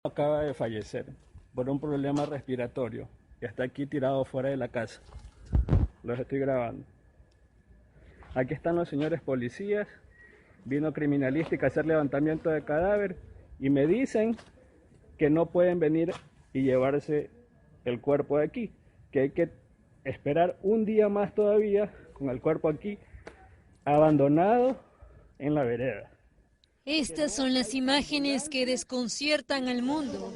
Acaba de fallecer por un problema respiratorio y está aquí tirado fuera de la casa. Los estoy grabando. Aquí están los señores policías. Vino criminalística a hacer levantamiento de cadáver y me dicen que no pueden venir y llevarse el cuerpo de aquí, que hay que esperar un día más todavía con el cuerpo aquí abandonado en la vereda. Estas son las imágenes que desconciertan al mundo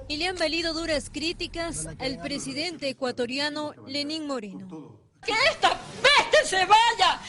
y le han valido duras críticas al presidente ecuatoriano Lenín Moreno. ¡Que esta peste se vaya!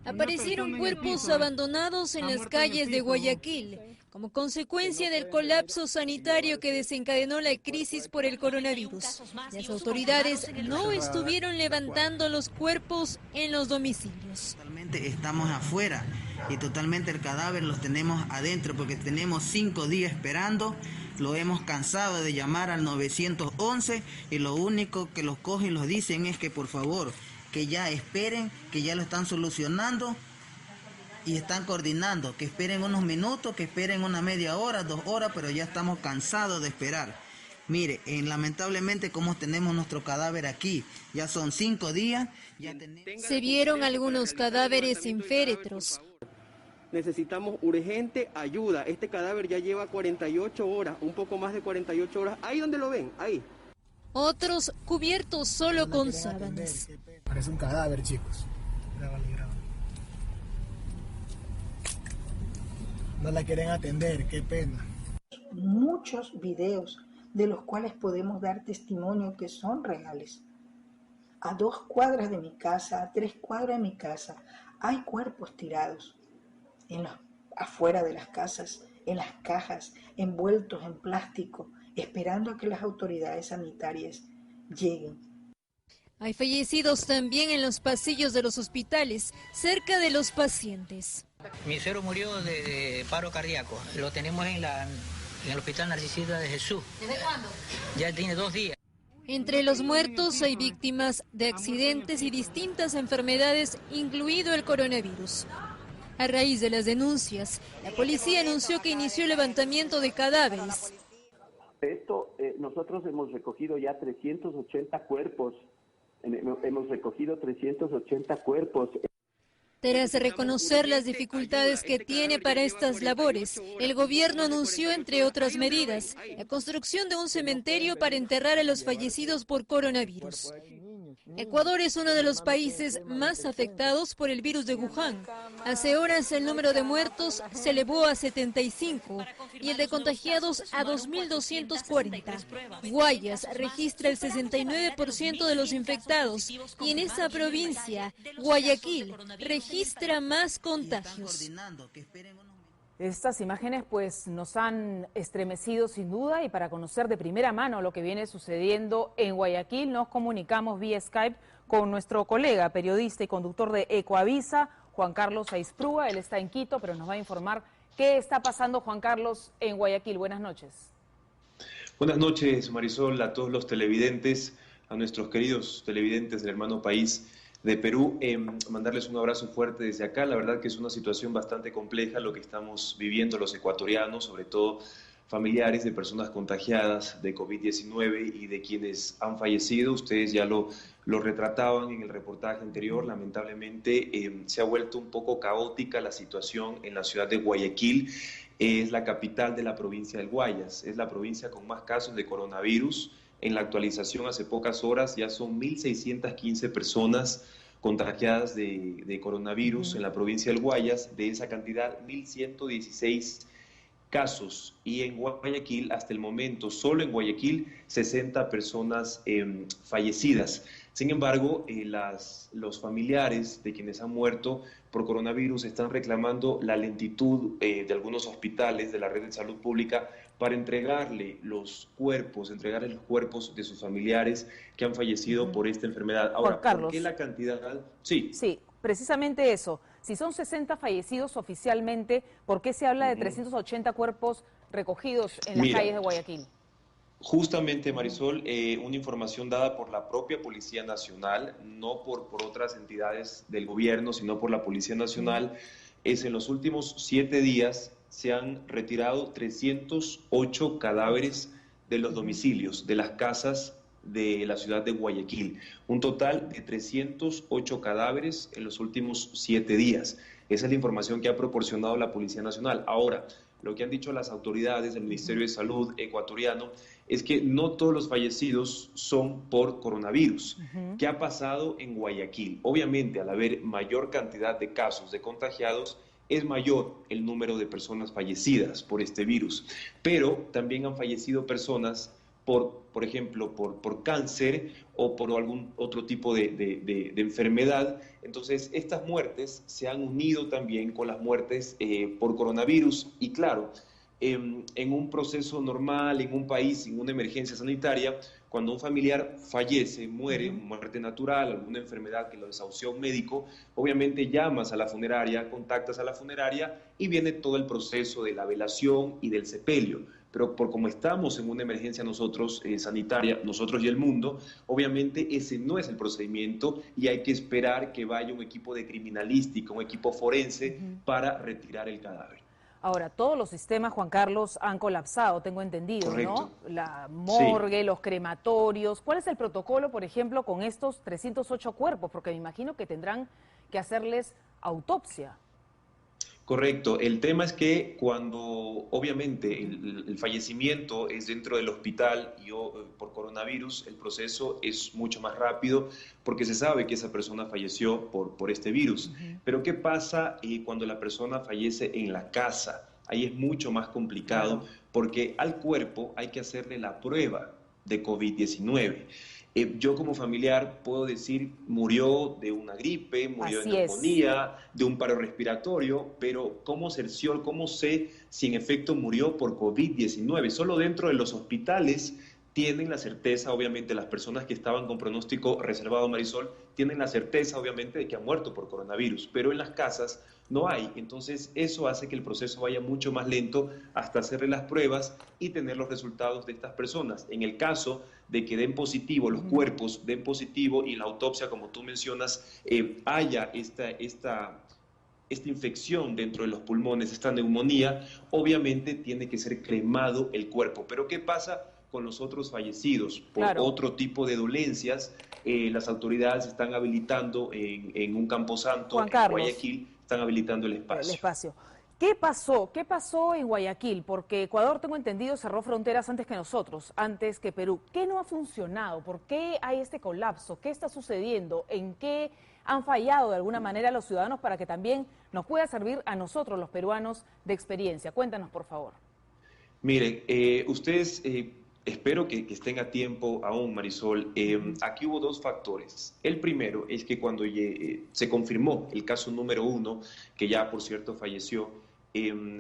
Aparecieron cuerpos abandonados en las calles de Guayaquil como consecuencia del colapso sanitario que desencadenó la crisis por el coronavirus. Las autoridades no estuvieron levantando los cuerpos en los domicilios. Totalmente estamos afuera y totalmente el cadáver los tenemos adentro porque tenemos 5 días esperando. Lo hemos cansado de llamar al 911 y lo único que los cogen y los dicen es que por favor, que ya esperen, que ya lo están solucionando y están coordinando, que esperen unos minutos, que esperen una media hora, 2 horas, pero ya estamos cansados de esperar. Mire, lamentablemente como tenemos nuestro cadáver aquí, ya son 5 días. Se vieron algunos cadáveres sin féretros. Necesitamos urgente ayuda. Este cadáver ya lleva 48 horas, un poco más de 48 horas. Ahí donde lo ven, ahí. Otros cubiertos solo con sábanas. Parece un cadáver, chicos. No la quieren atender, qué pena. Muchos videos de los cuales podemos dar testimonio que son reales. A 2 cuadras de mi casa, a 3 cuadras de mi casa, hay cuerpos tirados afuera de las casas, en las cajas, envueltos en plástico, esperando a que las autoridades sanitarias lleguen. Hay fallecidos también en los pasillos de los hospitales, cerca de los pacientes. Mi suegro murió de paro cardíaco. Lo tenemos en el Hospital Narcisista de Jesús. ¿Desde cuándo? Ya tiene 2 días. Entre los muertos hay víctimas de accidentes y distintas enfermedades, incluido el coronavirus. A raíz de las denuncias, la policía anunció que inició el levantamiento de cadáveres. Nosotros hemos recogido ya 380 cuerpos. Hemos recogido 380 cuerpos. Tras reconocer las dificultades que tiene para estas labores, el gobierno anunció, entre otras medidas, la construcción de un cementerio para enterrar a los fallecidos por coronavirus. Ecuador es uno de los países más afectados por el virus de Wuhan. Hace horas el número de muertos se elevó a 75 y el de contagiados a 2.240. Guayas registra el 69% de los infectados y en esa provincia, Guayaquil, registra más contagios. Estas imágenes pues nos han estremecido sin duda y para conocer de primera mano lo que viene sucediendo en Guayaquil nos comunicamos vía Skype con nuestro colega, periodista y conductor de Ecoavisa, Juan Carlos Aizprúa. Él está en Quito, pero nos va a informar qué está pasando, Juan Carlos, en Guayaquil. Buenas noches. Buenas noches, Marisol, a todos los televidentes, a nuestros queridos televidentes del hermano país de Perú, mandarles un abrazo fuerte desde acá. La verdad que es una situación bastante compleja lo que estamos viviendo los ecuatorianos, sobre todo familiares de personas contagiadas de COVID-19 y de quienes han fallecido. Ustedes ya lo retrataban en el reportaje anterior. Lamentablemente se ha vuelto un poco caótica la situación en la ciudad de Guayaquil. Es la capital de la provincia del Guayas, es la provincia con más casos de coronavirus. En la actualización hace pocas horas ya son 1.615 personas contagiadas de coronavirus en la provincia del Guayas. De esa cantidad, 1.116 casos. Y en Guayaquil, hasta el momento, solo en Guayaquil, 60 personas fallecidas. Sin embargo, los familiares de quienes han muerto por coronavirus están reclamando la lentitud de algunos hospitales de la red de salud pública para entregarles los cuerpos de sus familiares que han fallecido por esta enfermedad. Ahora, ¿por qué la cantidad? Sí. Sí, precisamente eso. Si son 60 fallecidos oficialmente, ¿por qué se habla de 380 cuerpos recogidos en las calles de Guayaquil? Justamente, Marisol, una información dada por la propia Policía Nacional, no por otras entidades del gobierno, sino por la Policía Nacional, es en los últimos 7 días se han retirado 308 cadáveres de los domicilios, de las casas de la ciudad de Guayaquil. Un total de 308 cadáveres en los últimos 7 días. Esa es la información que ha proporcionado la Policía Nacional. Ahora, lo que han dicho las autoridades del Ministerio de Salud ecuatoriano es que no todos los fallecidos son por coronavirus. ¿Qué ha pasado en Guayaquil? Obviamente, al haber mayor cantidad de casos de contagiados, es mayor el número de personas fallecidas por este virus, pero también han fallecido personas por ejemplo, por cáncer o por algún otro tipo de enfermedad. Entonces, estas muertes se han unido también con las muertes por coronavirus y claro, en un proceso normal, en un país sin una emergencia sanitaria, cuando un familiar fallece, muere, muerte natural, alguna enfermedad que lo desahució un médico, obviamente llamas a la funeraria, contactas a la funeraria y viene todo el proceso de la velación y del sepelio. Pero por como estamos en una emergencia nosotros, sanitaria, nosotros y el mundo, obviamente ese no es el procedimiento y hay que esperar que vaya un equipo de criminalística, un equipo forense para retirar el cadáver. Ahora, todos los sistemas, Juan Carlos, han colapsado, tengo entendido, correcto, ¿no? La morgue, sí, los crematorios. ¿Cuál es el protocolo, por ejemplo, con estos 308 cuerpos? Porque me imagino que tendrán que hacerles autopsia. Correcto. El tema es que cuando obviamente el fallecimiento es dentro del hospital y por coronavirus, el proceso es mucho más rápido porque se sabe que esa persona falleció por este virus. Pero ¿qué pasa cuando la persona fallece en la casa? Ahí es mucho más complicado porque al cuerpo hay que hacerle la prueba de COVID-19. Yo como familiar puedo decir murió de una gripe, murió de neumonía, de un paro respiratorio, pero ¿cómo sé si en efecto murió por COVID-19? Solo dentro de los hospitales tienen la certeza, obviamente, las personas que estaban con pronóstico reservado, Marisol, tienen la certeza, obviamente, de que han muerto por coronavirus, pero en las casas no hay. Entonces, eso hace que el proceso vaya mucho más lento hasta hacerle las pruebas y tener los resultados de estas personas. En el caso de que den positivo, los cuerpos den positivo y la autopsia, como tú mencionas, haya esta infección dentro de los pulmones, esta neumonía, obviamente tiene que ser cremado el cuerpo. Pero ¿qué pasa con los otros fallecidos por otro tipo de dolencias? Las autoridades están habilitando en un camposanto en Guayaquil, están habilitando el espacio. ¿Qué pasó en Guayaquil? Porque Ecuador, tengo entendido, cerró fronteras antes que nosotros, antes que Perú. ¿Qué no ha funcionado? ¿Por qué hay este colapso? ¿Qué está sucediendo? ¿En qué han fallado de alguna manera los ciudadanos para que también nos pueda servir a nosotros, los peruanos, de experiencia? Cuéntanos, por favor. Mire, ustedes... espero que estén a tiempo aún, Marisol. Aquí hubo dos factores. El primero es que cuando se confirmó el caso número 1, que ya por cierto falleció,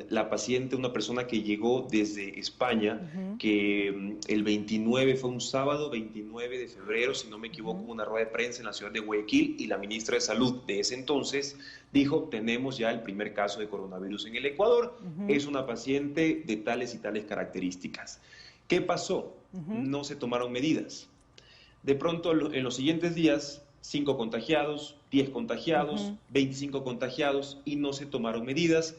la paciente, una persona que llegó desde España, que el 29 fue un sábado, 29 de febrero, si no me equivoco, una rueda de prensa en la ciudad de Guayaquil y la ministra de Salud de ese entonces dijo, tenemos ya el primer caso de coronavirus en el Ecuador, es una paciente de tales y tales características. ¿Qué pasó? No se tomaron medidas. De pronto, en los siguientes días, 5 contagiados, 10 contagiados, 25 contagiados y no se tomaron medidas.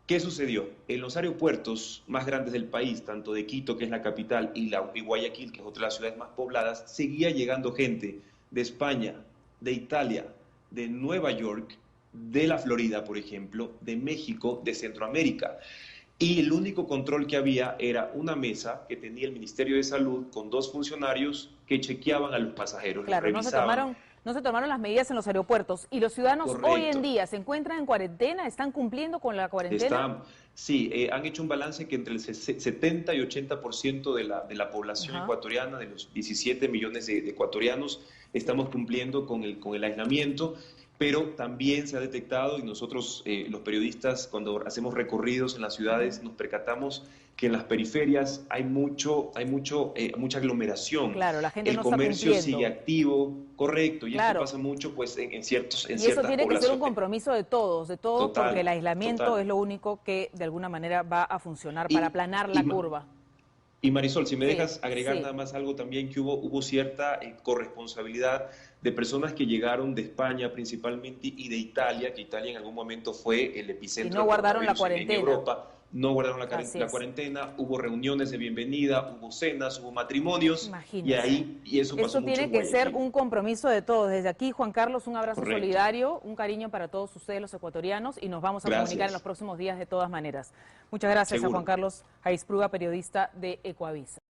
¿Qué sucedió? En los aeropuertos más grandes del país, tanto de Quito, que es la capital, y Guayaquil, que es otra de las ciudades más pobladas, seguía llegando gente de España, de Italia, de Nueva York, de la Florida, por ejemplo, de México, de Centroamérica. Y el único control que había era una mesa que tenía el Ministerio de Salud con 2 funcionarios que chequeaban a los pasajeros. Claro, los revisaban. no se tomaron las medidas en los aeropuertos. ¿Y los ciudadanos hoy en día se encuentran en cuarentena? ¿Están cumpliendo con la cuarentena? Sí, han hecho un balance que entre el 70 y 80% de la población ecuatoriana, de los 17 millones de ecuatorianos, estamos cumpliendo con el aislamiento. Pero también se ha detectado, y nosotros los periodistas cuando hacemos recorridos en las ciudades nos percatamos que en las periferias hay mucha aglomeración. Claro, la gente el no comercio está sigue activo, correcto, y esto pasa mucho pues en ciertas poblaciones. Y eso tiene que ser un compromiso de todos, porque el aislamiento es lo único que de alguna manera va a funcionar para aplanar la curva. Y Marisol, si me dejas agregar nada más algo también, que hubo cierta corresponsabilidad de personas que llegaron de España principalmente y de Italia, que Italia en algún momento fue el epicentro. Y no guardaron la cuarentena. En Europa. no guardaron la cuarentena, hubo reuniones de bienvenida, hubo cenas, hubo matrimonios, y eso pasó mucho. Esto tiene que ser un compromiso de todos. Desde aquí, Juan Carlos, un abrazo Correcto. solidario, un cariño para todos ustedes los ecuatorianos, y nos vamos a comunicar en los próximos días de todas maneras. Muchas gracias a Juan Carlos Aispruga, periodista de Ecuavisa.